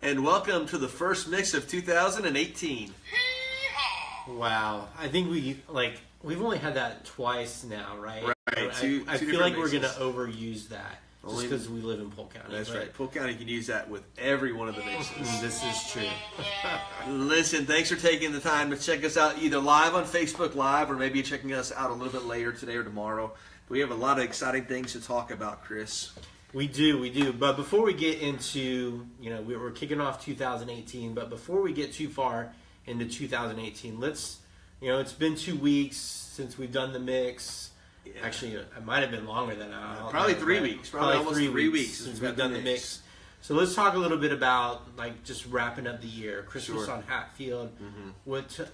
and welcome to the first mix of 2018. Wow, I think we've only had that twice now, right? Right. I feel like we're going to overuse that just because we live in Polk County. That's right. Polk County can use that with every one of the mixes. This is true. Listen, thanks for taking the time to check us out either live on Facebook Live or maybe checking us out a little bit later today or tomorrow. We have a lot of exciting things to talk about, Chris. We do. But before we get into, we're kicking off 2018, but before we get too far into 2018, it's been 2 weeks since we've done the mix. Yeah. Actually, it might have been longer than that. Probably 3 weeks. Probably almost 3 weeks since we've done the mix. So let's talk a little bit about just wrapping up the year. Christmas on Hatfield. Mm-hmm.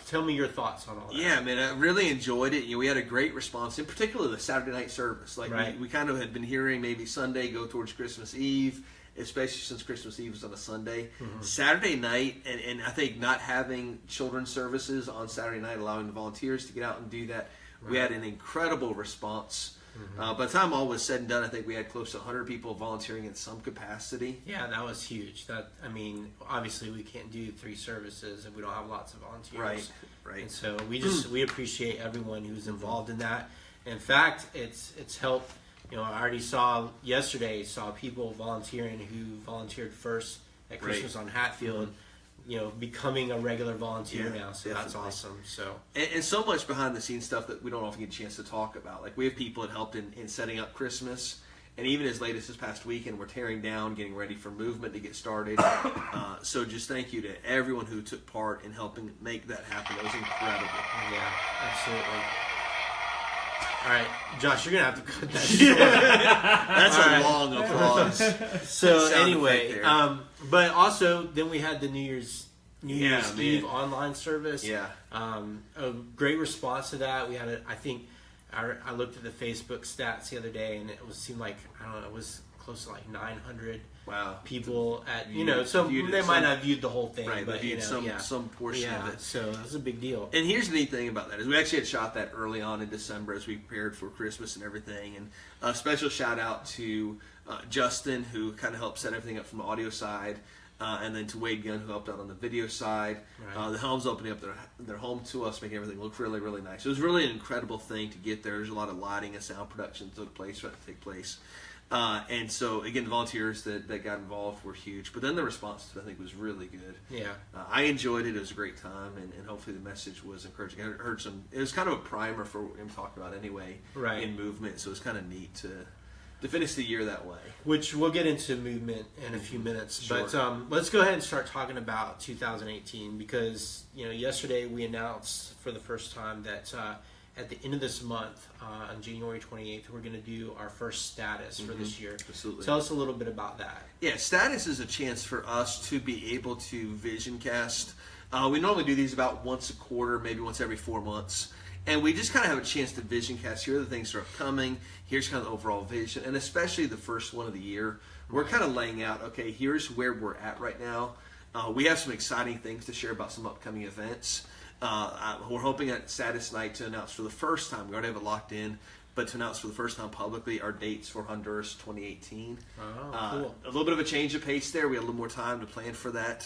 Tell me your thoughts on all that. Yeah, man, I really enjoyed it. We had a great response, in particular the Saturday night service. Right. We kind of had been hearing maybe Sunday go towards Christmas Eve, especially since Christmas Eve was on a Sunday. Mm-hmm. Saturday night, and I think not having children's services on Saturday night, allowing the volunteers to get out and do that, we had an incredible response. Mm-hmm. By the time all was said and done, I think we had close to 100 people volunteering in some capacity. Yeah, that was huge. Obviously we can't do 3 services if we don't have lots of volunteers. Right. And so we appreciate everyone who's involved in that. In fact, it's helped. I already saw people volunteering who volunteered first at Christmas on Hatfield. Mm-hmm. Becoming a regular volunteer now, so definitely. That's awesome. So and so much behind the scenes stuff that we don't often get a chance to talk about. We have people that helped in setting up Christmas, and even as late as this past weekend, we're tearing down, getting ready for movement to get started. So just thank you to everyone who took part in helping make that happen. It was incredible. Yeah, absolutely. All right, Josh, you're going to have to cut that short. That's a long applause. So anyway, but also then we had the New Year's Eve online service. Yeah. A great response to that. We had I looked at the Facebook stats the other day, and it seemed like, it was close to 900 people at, so they might not have viewed the whole thing, right, but viewed some portion of it. So that's a big deal. And here's the neat thing about that is we actually had shot that early on in December as we prepared for Christmas and everything. And a special shout out to Justin, who kind of helped set everything up from the audio side. And then to Wade Gunn, who helped out on the video side. Right. The Helms opening up their home to us, making everything look really, really nice. It was really an incredible thing to get there. There's a lot of lighting and sound production that took place. And so, again, the volunteers that got involved were huge. But then the response, I think, was really good. Yeah. I enjoyed it. It was a great time, and hopefully the message was encouraging. I heard it was kind of a primer for what we're talking about anyway in movement. So it was kind of neat to finish the year that way. Which we'll get into movement in a few minutes. Sure. But let's go ahead and start talking about 2018 because, yesterday we announced for the first time that at the end of this month, on January 28th, we're going to do our first status for this year. Absolutely. Tell us a little bit about that. Yeah, status is a chance for us to be able to vision cast. We normally do these about once a quarter, maybe once every 4 months. And we just kind of have a chance to vision cast. Here are the things that are upcoming. Here's kind of the overall vision. And especially the first one of the year, we're kind of laying out, okay, here's where we're at right now. We have some exciting things to share about some upcoming events. We're hoping at Status Night to announce for the first time, we already have it locked in, but to announce for the first time publicly our dates for Honduras 2018. Cool. A little bit of a change of pace there. We had a little more time to plan for that.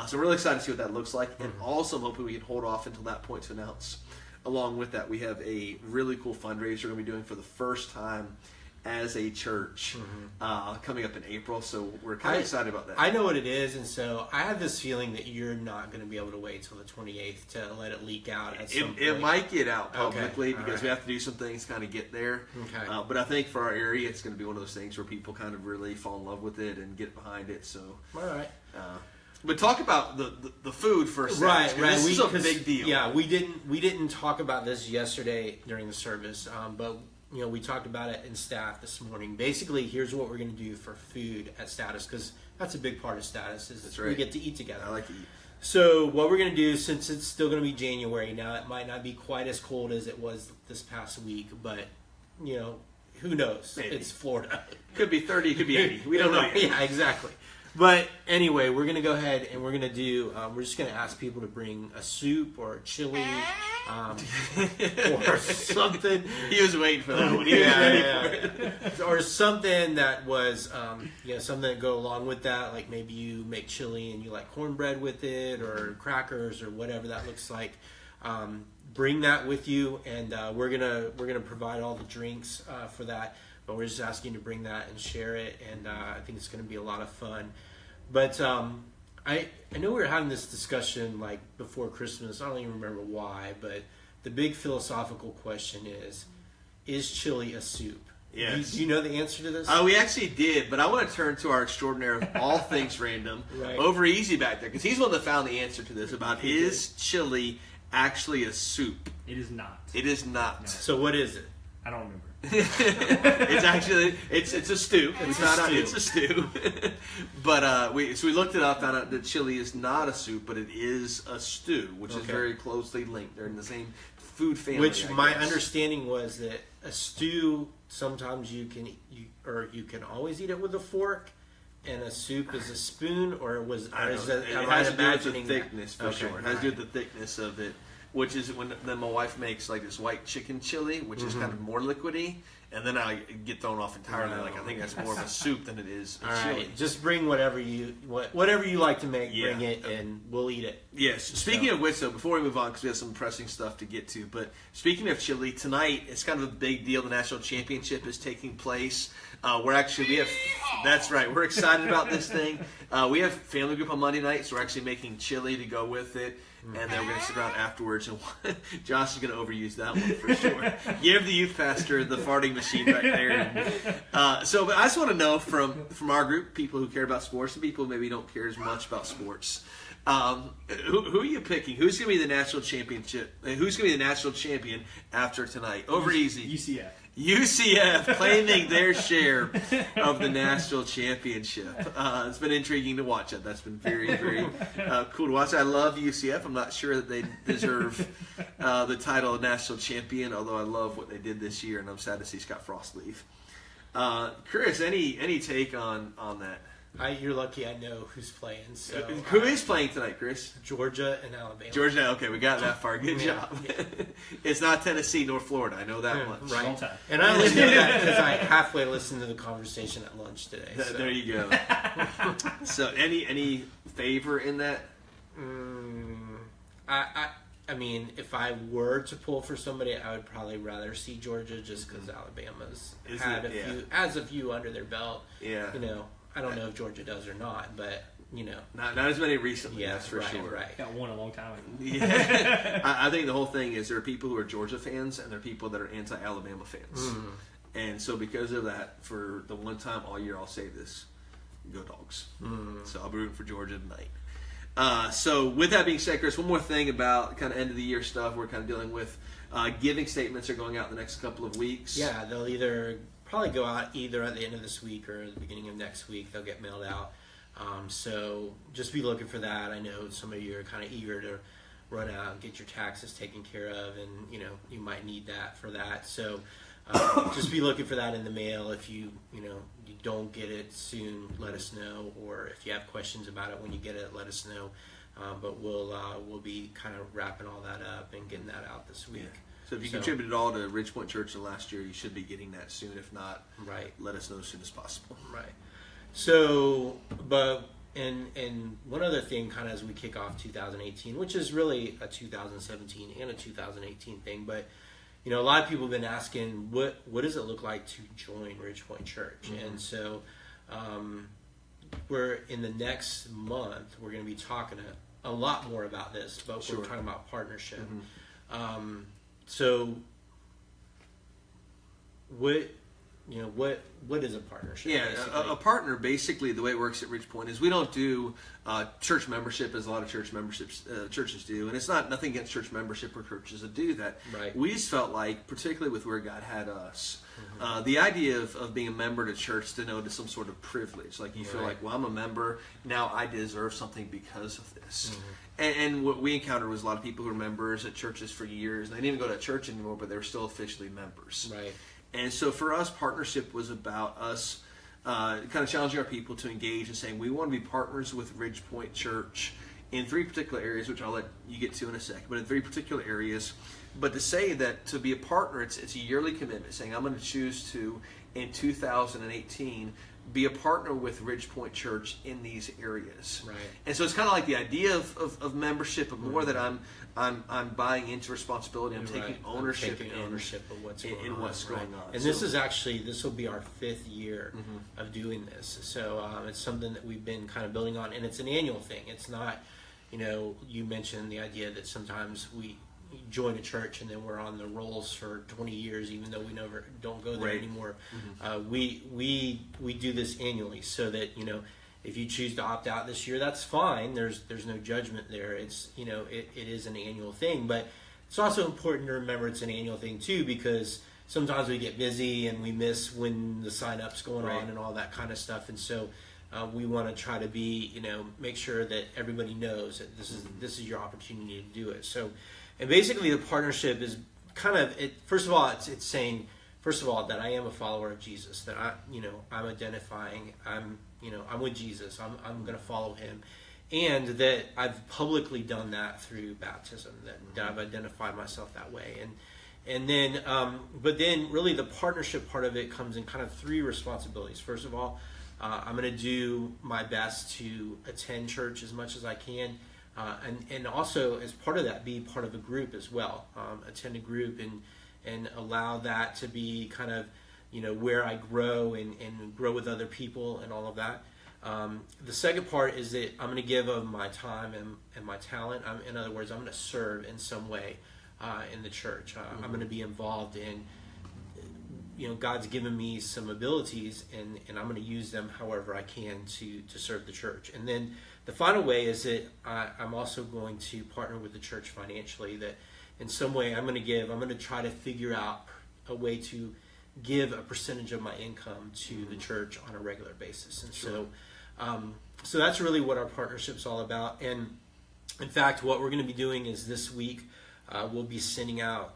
So I'm really excited to see what that looks like. And also I'm hoping we can hold off until that point to announce. Along with that, we have a really cool fundraiser we're going to be doing for the first time as a church coming up in April. So we're kind of excited about that. I know what it is, and so I have this feeling that you're not going to be able to wait till the 28th to let it leak out at some point. It might get out publicly because we have to do some things to kind of get there. Okay. But I think for our area, it's going to be one of those things where people kind of really fall in love with it and get behind it. So all right. But talk about the food for a second. Right. This is a big deal. Yeah, we didn't talk about this yesterday during the service, but we talked about it in staff this morning. Basically, here's what we're going to do for food at Status, because that's a big part of Status is we get to eat together. I like to eat. So what we're going to do, since it's still going to be January now, it might not be quite as cold as it was this past week, but who knows? Maybe. It's Florida. Could be 30, it could be 80. We don't know yet. Yeah, exactly. But anyway, we're going to go ahead and we're going to do, we're just going to ask people to bring a soup or a chili or something. He was waiting for that one. He was ready for it. Or something that was, something that go along with that. Like maybe you make chili and you like cornbread with it, or crackers, or whatever that looks like. Bring that with you, and we're gonna provide all the drinks for that. But we're just asking you to bring that and share it, and I think it's gonna be a lot of fun. But I know we were having this discussion like before Christmas. I don't even remember why, but the big philosophical question is chili a soup? Yes. Do you know the answer to this? We actually did, but I want to turn to our extraordinary of all things random, Right. over easy back there, because he's the one that found the answer to this about He is chili actually a soup? It is not. It is not. No. So what is it? I don't remember. It's actually it's a stew. We It's a found out stew. it's a stew. But we looked it up, found out that chili is not a soup, but it is a stew, which is Okay. very closely linked. They're in the same food family. Which I my guess. understanding was that a stew sometimes you can always eat it with a fork, and a soup is a spoon, or was I or don't is know. that, It am has I to do with the imagining that? thickness for Okay, sure. It has to do right. with the thickness of it, which is when then my wife makes like this white chicken chili, which is Mm-hmm. kind of more liquidy, and then I get thrown off entirely. No. Like I think that's more of a soup than it is a All chili. right, just bring whatever you like to make. Yeah. Bring it, and we'll eat it. Yes. Speaking of which, though, before we move on, because we have some pressing stuff to get to, but speaking of chili, tonight it's kind of a big deal. The national championship is taking place. That's right. We're excited about this thing. We have family group on Monday night, so we're actually making chili to go with it. And then we're going to sit around afterwards, and Josh is going to overuse that one for sure. Give the youth pastor the farting machine right there. But I just want to know from our group, people who care about sports and people who maybe don't care as much about sports, who are you picking? Who's going to be the national championship? Who's going to be the national champion after tonight? Over easy. UCF. UCF claiming their share of the national championship. It's been intriguing to watch it. That's been very, very cool to watch. I love UCF. I'm not sure that they deserve the title of national champion, although I love what they did this year, and I'm sad to see Scott Frost leave. Chris, any take on that? You're lucky I know who's playing. So Who is playing tonight, Chris? Georgia and Alabama. Georgia. Okay, we got that far. Good Yeah. job. It's not Tennessee nor Florida. I know that much. Right. Roll Tide. And I only know that because I halfway listened to the conversation at lunch today. So. There you go. So, any favor in that? I mean, if I were to pull for somebody, I would probably rather see Georgia just because Alabama's Is had it? Yeah. has a few under their belt. Yeah. I don't know if Georgia does or not, but Not as many recently, yeah, that's for right, sure. right. Got one a long time ago. Yeah. I think the whole thing is there are people who are Georgia fans and there are people that are anti-Alabama fans. Mm-hmm. And so because of that, for the one time all year I'll say this, go Dogs. Mm-hmm. So I'll be rooting for Georgia tonight. So with that being said, Chris, one more thing about kind of end of the year stuff we're kind of dealing with. Giving statements are going out in the next couple of weeks. Yeah, they'll probably go out either at the end of this week or the beginning of next week. They'll get mailed out. So just be looking for that. I know some of you are kind of eager to run out and get your taxes taken care of, and you might need that for that. So just be looking for that in the mail. If you don't get it soon, let us know. Or if you have questions about it when you get it, let us know. But we'll be kind of wrapping all that up and getting that out this week. Yeah. So if you contributed all to Ridgepoint Church in last year, you should be getting that soon. If not, Right. let us know as soon as possible. Right. So, and one other thing, kind of as we kick off 2018, which is really a 2017 and a 2018 thing, but a lot of people have been asking, what does it look like to join Ridgepoint Church? Mm-hmm. And so, we're in the next month, we're going to be talking a lot more about this, but Sure. we're talking about partnership. Mm-hmm. So, what is a partnership? Yeah, basically? a partner, basically, the way it works at Ridgepoint is we don't do church membership as a lot of churches do, and it's nothing against church membership or churches that do that. Right. We just felt like, particularly with where God had us, the idea of being a member to church denoted some sort of privilege. Like you feel Right. like, well, I'm a member, now I deserve something because of this. And what we encountered was a lot of people who were members at churches for years, and they didn't even go to church anymore, but they were still officially members. Right. And so for us, partnership was about us kind of challenging our people to engage and saying we want to be partners with Ridgepoint Church in three particular areas, which I'll let you get to in a second. But in three particular areas But to say that to be a partner, it's a yearly commitment, saying I'm going to choose to, in 2018, be a partner with Ridgepoint Church in these areas. Right. And so it's kind of like the idea of membership, but more that I'm buying into responsibility. I'm taking ownership of what's going on. What's going on. And this will be our 5th year of doing this. So it's something that we've been kind of building on, and it's an annual thing. It's not, you mentioned the idea that sometimes we join a church and then we're on the rolls for 20 years, even though we never don't go there anymore. We do this annually, so that if you choose to opt out this year, that's fine. There's no judgment there. It's it is an annual thing, but it's also important to remember it's an annual thing too, because sometimes we get busy and we miss when the sign-up's going on and all that kind of stuff, and so we want to try to be make sure that everybody knows that this is your opportunity to do it. So. And basically, the partnership is kind of it. First of all, it's saying, first of all, that I am a follower of Jesus. That I'm identifying. I'm with Jesus. I'm going to follow him, and that I've publicly done that through baptism. That I've identified myself that way, and then but then really the partnership part of it comes in kind of 3 responsibilities. First of all, I'm going to do my best to attend church as much as I can. And also, as part of that, be part of a group as well. Attend a group and allow that to be kind of, where I grow and grow with other people and all of that. The second part is that I'm going to give of my time and my talent. In other words, I'm going to serve in some way in the church. I'm going to be involved in, God's given me some abilities, and I'm going to use them however I can to serve the church. And then the final way is that I'm also going to partner with the church financially, that in some way I'm going to try to figure out a way to give a percentage of my income to the church on a regular basis. And so that's really what our partnership's all about. And in fact, what we're going to be doing is this week, we'll be sending out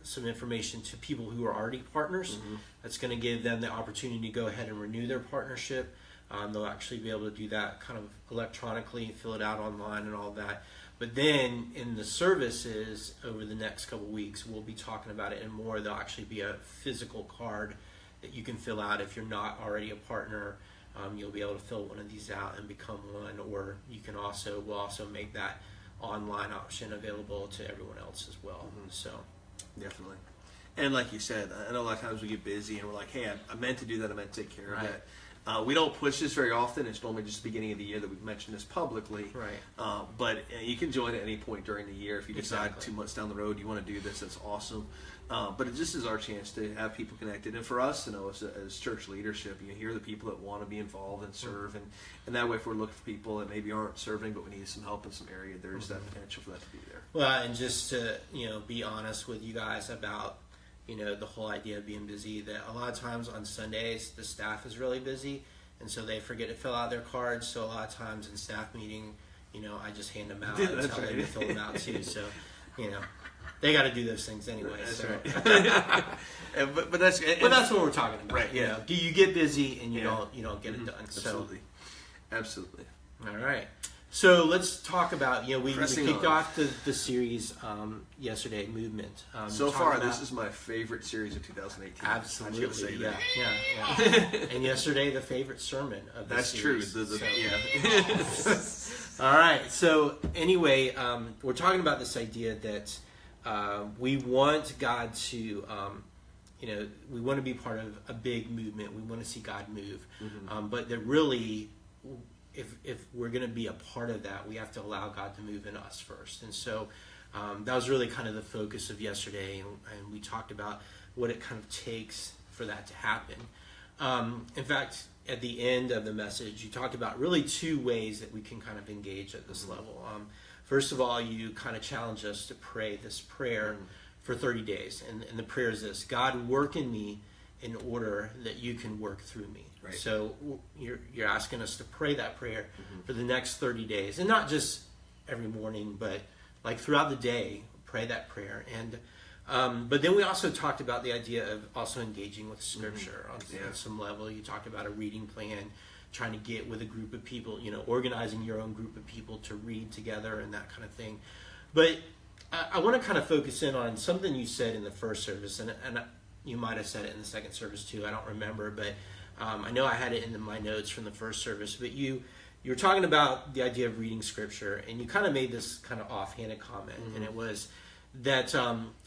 some information to people who are already partners. That's going to give them the opportunity to go ahead and renew their partnership. They'll actually be able to do that kind of electronically, fill it out online and all that. But then in the services over the next couple of weeks, we'll be talking about it and more. There'll actually be a physical card that you can fill out if you're not already a partner. You'll be able to fill one of these out and become one, or we'll also make that online option available to everyone else as well. So definitely. And like you said, I know a lot of times we get busy and we're like, hey, I meant to do that, I meant to take care of that. We don't push this very often. It's normally just the beginning of the year that we've mentioned this publicly. Right. But you can join at any point during the year. If you decide 2 months down the road you want to do this, that's awesome. But it just is our chance to have people connected. And for us, as church leadership, here are the people that want to be involved and serve. And that way, if we're looking for people that maybe aren't serving, but we need some help in some area, there's that potential for that to be there. Well, and just to be honest with you guys about the whole idea of being busy, that a lot of times on Sundays the staff is really busy, and so they forget to fill out their cards. So a lot of times in staff meeting, I just hand them out and tell them to fill them out too. So they got to do those things anyway. That's so. right. but that's what we're talking about, right? Yeah. You get busy and you don't get it done. Absolutely. Absolutely. All right. So let's talk about, we kicked off the series yesterday, Movement. So far, this is my favorite series of 2018. Absolutely, I say that. Yeah. And yesterday, the favorite sermon of the series. That's true. All right. So anyway, we're talking about this idea that we want God to, we want to be part of a big movement. We want to see God move. But that really, if we're going to be a part of that, we have to allow God to move in us first. And so that was really kind of the focus of yesterday, and we talked about what it kind of takes for that to happen. In fact, at the end of the message, you talked about really 2 ways that we can kind of engage at this level. First of all, you kind of challenge us to pray this prayer for 30 days. And the prayer is this: God, work in me in order that you can work through me. Right. So you're asking us to pray that prayer for the next 30 days. And not just every morning, but like throughout the day, pray that prayer. And but then we also talked about the idea of also engaging with Scripture on some level. You talked about a reading plan, trying to get with a group of people, organizing your own group of people to read together and that kind of thing. But I want to kind of focus in on something you said in the first service, and you might have said it in the second service too. I don't remember, but I know I had it in my notes from the first service. But you were talking about the idea of reading Scripture, and you kind of made this kind of offhanded comment, and it was that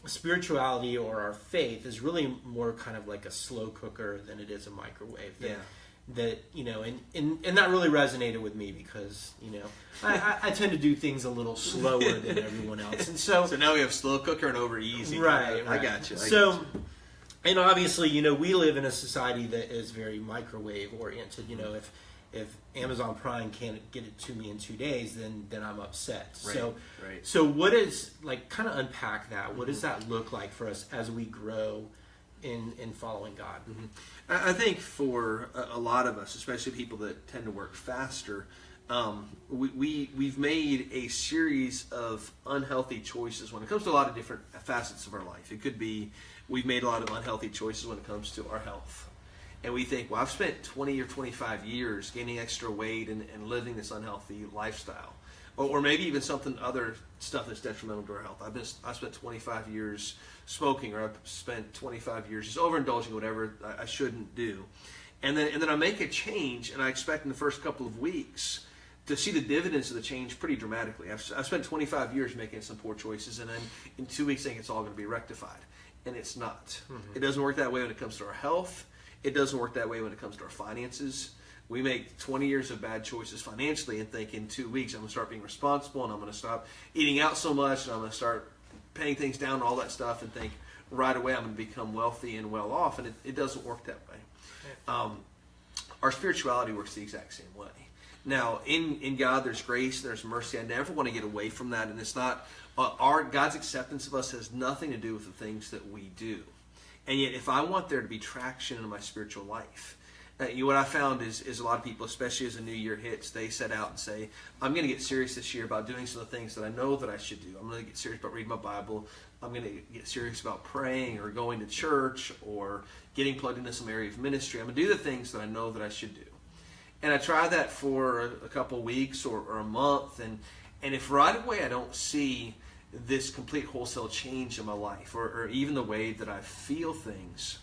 spirituality or our faith is really more kind of like a slow cooker than it is a microwave. That and that really resonated with me because I tend to do things a little slower than everyone else, and so now we have slow cooker and over easy. Right. I got you. And obviously, we live in a society that is very microwave oriented. If Amazon Prime can't get it to me in 2 days, then I'm upset. Right. So what is, like, kind of unpack that? What does that look like for us as we grow in following God? I think for a lot of us, especially people that tend to work faster, we've made a series of unhealthy choices when it comes to a lot of different facets of our life. It could be we've made a lot of unhealthy choices when it comes to our health. And we think, well, I've spent 20 or 25 years gaining extra weight and living this unhealthy lifestyle. Or maybe even other stuff that's detrimental to our health. I spent 25 years smoking, or I've spent 25 years just overindulging whatever I shouldn't do. And then I make a change, and I expect in the first couple of weeks to see the dividends of the change pretty dramatically. I've spent 25 years making some poor choices, and then in 2 weeks I think it's all going to be rectified. And it's not. It doesn't work that way when it comes to our health. It doesn't work that way when it comes to our finances. We make 20 years of bad choices financially and think in 2 weeks I'm going to start being responsible and I'm going to stop eating out so much and I'm going to start paying things down and all that stuff and think right away I'm going to become wealthy and well off. And it doesn't work that way. Our spirituality works the exact same way. Now, in God there's grace, there's mercy. I never want to get away from that. And it's not, God's acceptance of us has nothing to do with the things that we do. And yet, if I want there to be traction in my spiritual life, what I found is a lot of people, especially as the new year hits, they set out and say, I'm going to get serious this year about doing some of the things that I know that I should do. I'm going to get serious about reading my Bible. I'm going to get serious about praying or going to church or getting plugged into some area of ministry. I'm going to do the things that I know that I should do. And I try that for a couple of weeks or a month. And if right away I don't see this complete wholesale change in my life or even the way that I feel things,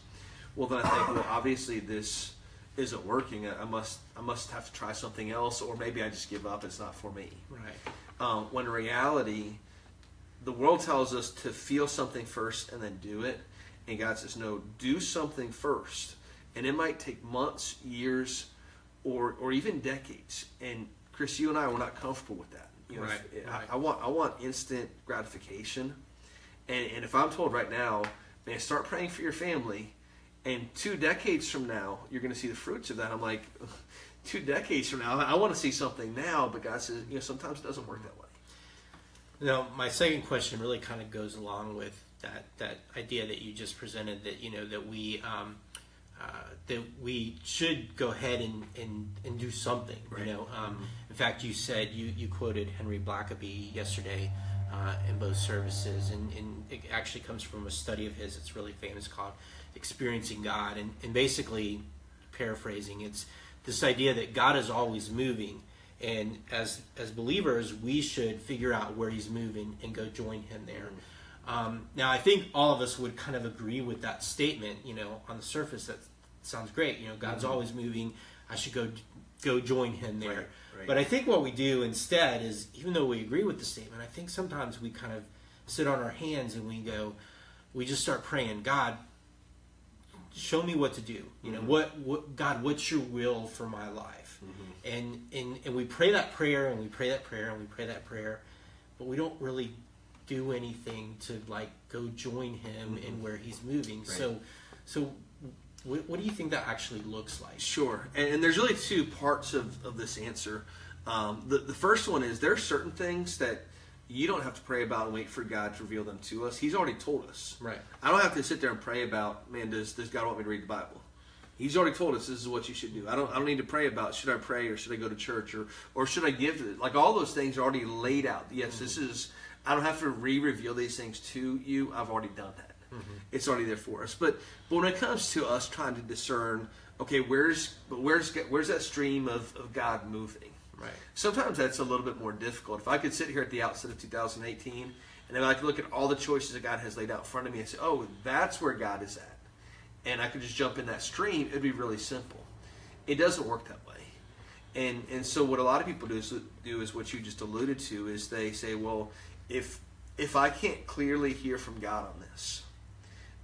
well, then I think, well, obviously this isn't working. I must have to try something else, or maybe I just give up. It's not for me. Right. When in reality, the world tells us to feel something first and then do it. And God says, no, do something first. And it might take months, years, or even decades. And Chris, you and I were not comfortable with that. Right. I want instant gratification. And if I'm told right now, man, start praying for your family, and 2 decades from now, you're going to see the fruits of that. I'm like, 2 decades from now, I want to see something now, but God says, sometimes it doesn't work that way. Now, my second question really kind of goes along with that idea that you just presented, that that we should go ahead and do something. Right. In fact, you said you quoted Henry Blackaby yesterday in both services, and it actually comes from a study of his. It's really famous, called Experiencing God, and basically, paraphrasing, it's this idea that God is always moving, and as believers, we should figure out where He's moving and go join Him there. Now, I think all of us would kind of agree with that statement. On the surface, that sounds great. God's always moving. I should go join Him there. Right. But I think what we do instead is, even though we agree with the statement, I think sometimes we kind of sit on our hands and we just start praying, God, show me what to do. What God, what's your will for my life? And we pray that prayer, and we pray that prayer, and we pray that prayer, but we don't really do anything to go join Him in where He's moving. Right. So what do you think that actually looks like? Sure, and there's really 2 parts of this answer. The first one is, there are certain things that you don't have to pray about and wait for God to reveal them to us. He's already told us. Right. I don't have to sit there and pray about, man, does God want me to read the Bible? He's already told us this is what you should do. I don't need to pray about, should I pray or should I go to church or should I give to it? All those things are already laid out. Yes, this is, I don't have to re-reveal these things to you. I've already done that. It's already there for us. But when it comes to us trying to discern, okay, where's that stream of God moving? Right. Sometimes that's a little bit more difficult. If I could sit here at the outset of 2018 and then I could look at all the choices that God has laid out in front of me and say, oh, that's where God is at, and I could just jump in that stream, it'd be really simple. It doesn't work that way. And so what a lot of people do is what you just alluded to, is they say, well, if I can't clearly hear from God on this,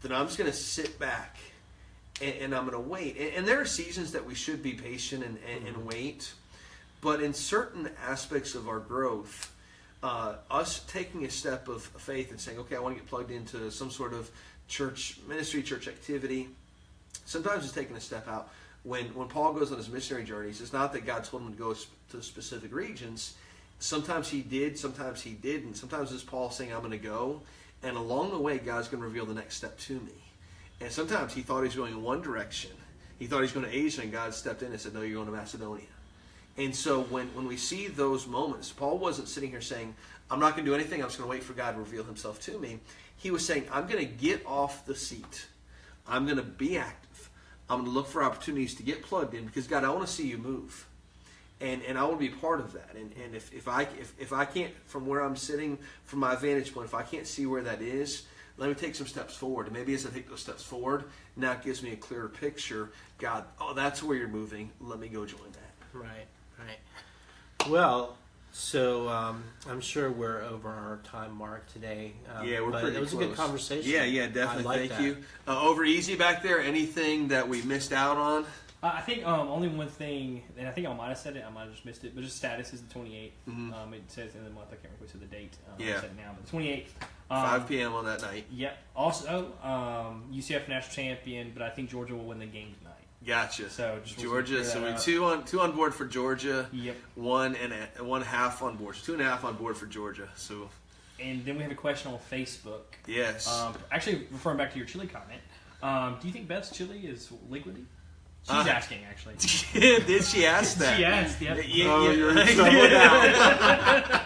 then I'm just going to sit back and I'm going to wait. And there are seasons that we should be patient and wait. But in certain aspects of our growth, us taking a step of faith and saying, okay, I want to get plugged into some sort of church ministry, church activity, sometimes it's taking a step out. When Paul goes on his missionary journeys, it's not that God told him to go to specific regions. Sometimes he did, sometimes he didn't. Sometimes it's Paul saying, I'm going to go, and along the way, God's going to reveal the next step to me. And sometimes he thought he was going in one direction. He thought he was going to Asia, and God stepped in and said, no, you're going to Macedonia. And so when we see those moments, Paul wasn't sitting here saying, I'm not going to do anything, I'm just going to wait for God to reveal himself to me. He was saying, I'm going to get off the seat. I'm going to be active. I'm going to look for opportunities to get plugged in, because God, I want to see you move, and I want to be part of that. And if I can't, from where I'm sitting, from my vantage point, if I can't see where that is, let me take some steps forward. And maybe as I take those steps forward, now it gives me a clearer picture. God, oh, that's where you're moving. Let me go join that. Right. Well, so I'm sure we're over our time mark today. Yeah, we're pretty close. It was a good conversation. Yeah, definitely. Thank you. that. Over easy back there. Anything that we missed out on? I think only one thing, and I think I might have said it, I might have just missed it, but just status is the 28th. Mm-hmm. It says in the month, I can't remember if it said the date. Yeah. I said it now, but the 28th. 5 p.m. on that night. Yep. Also, UCF national champion, but I think Georgia will win the game tonight. Gotcha. So just Georgia. So we're two on board for Georgia. Yep. 1.5 on board. 2.5 on board for Georgia. So. And then we have a question on Facebook. Yes. Actually, referring back to your chili comment, do you think Beth's chili is liquidy? She's asking, actually. Did she ask that? She asked, yep. You're in trouble now.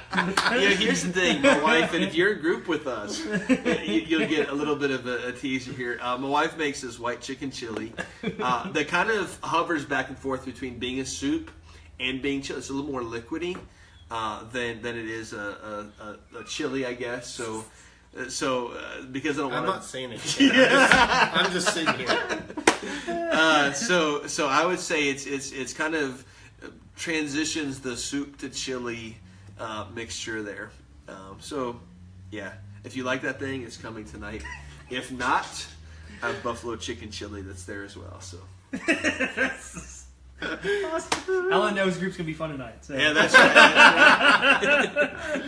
Here's the thing, my wife, and if you're in group with us, you'll get a little bit of a teaser here. My wife makes this white chicken chili that kind of hovers back and forth between being a soup and being chili. It's a little more liquidy than it is a chili, I guess. So because I don't want I'm not saying anything. I'm just sitting here. So I would say it's kind of transitions the soup to chili mixture there. So yeah, if you like that thing, it's coming tonight. If not, I have buffalo chicken chili that's there as well. So. Ellen knows group's gonna be fun tonight. So. Yeah, that's right.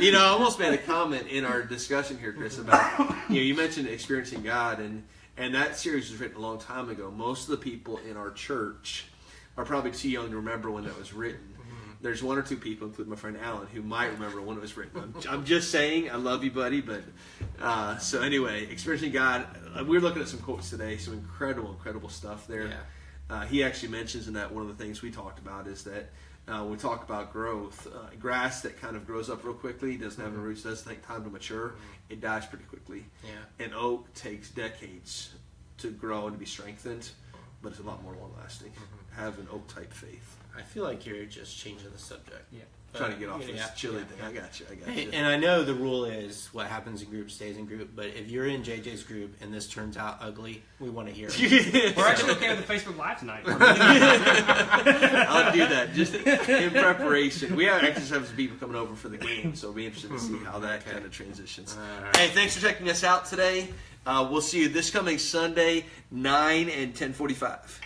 I almost made a comment in our discussion here, Chris, about you mentioned experiencing God, and that series was written a long time ago. Most of the people in our church are probably too young to remember when that was written. There's one or two people, including my friend Alan, who might remember when it was written. I'm just saying, I love you, buddy. But so anyway, experiencing God. We were looking at some quotes today, some incredible stuff there. Yeah. He actually mentions in that one of the things we talked about is that when we talk about growth, grass that kind of grows up real quickly, doesn't have any roots, doesn't take time to mature, it dies pretty quickly. Yeah. An oak takes decades to grow and to be strengthened, but it's a lot more long-lasting. Have an oak-type faith. I feel like you're just changing the subject. Yeah. Trying to get off this chili thing. I got you. And I know the rule is what happens in group stays in group, but if you're in JJ's group and this turns out ugly, we want to hear it. We're actually okay with the Facebook Live tonight. I'll do that just in preparation. We actually have some people coming over for the game, so it'll be interesting to see how that kind of transitions. Right. Hey, thanks for checking us out today. We'll see you this coming Sunday, 9 and 10:45.